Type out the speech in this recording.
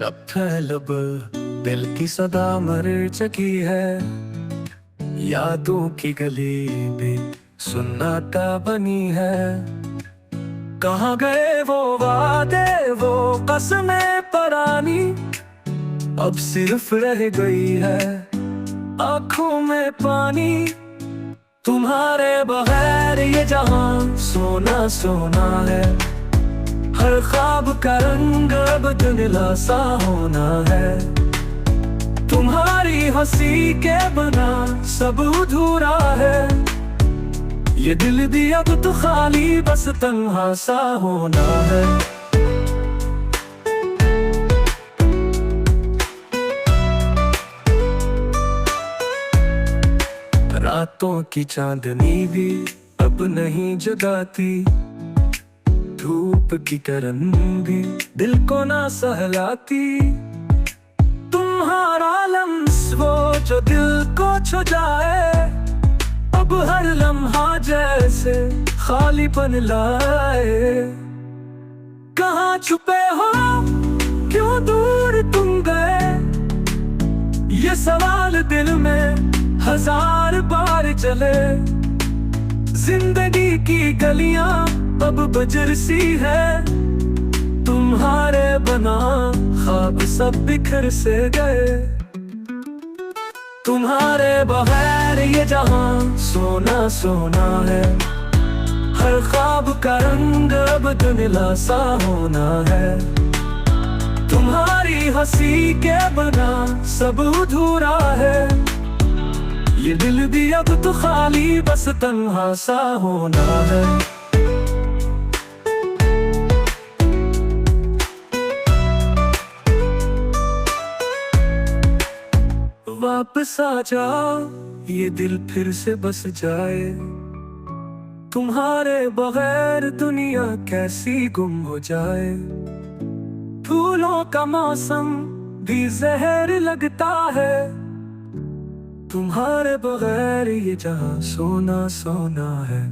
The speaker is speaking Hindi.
जब लब दिल की सदा मर चकी है, यादों की गली भी सुन्नाटा बनी है। कहाँ गए वो वादे, वो कसमें परानी, अब सिर्फ रह गई है आंखों में पानी। तुम्हारे बगैर ये जहां सोना सोना है, हर ख्वाब का रंग अब धुंधला सा होना है। तुम्हारी हंसी के बिना सब अधूरा है, ये दिल भी अब तो खाली बस तन्हा सा होना है। रातों की चांदनी भी अब नहीं जगाती, धूप की किरण भी दिल को ना सहलाती। तुम्हारा लम्स वो जो दिल को छू जाए, अब हर लम्हा जैसे खालीपन लाए। कहाँ छुपे हो, क्यों दूर तुम गए, ये सवाल दिल में हजार बार चले। जिंदगी की गलियां अब बजर सी है, तुम्हारे बना ख्वाब सब बिखर से गए। तुम्हारे बगैर ये जहां सोना सोना है, हर ख्वाब का रंग अब धुंधला सा होना है। तुम्हारी हंसी के बिना सब अधूरा है, ये दिल भी अब तो खाली बस तन्हा सा होना है। वापस आ जाओ, ये दिल फिर से बस जाए। तुम्हारे बगैर दुनिया कैसी गुम हो जाए। फूलों का मौसम भी जहर लगता है, तुम्हारे बगैर ये जहां सोना सोना है।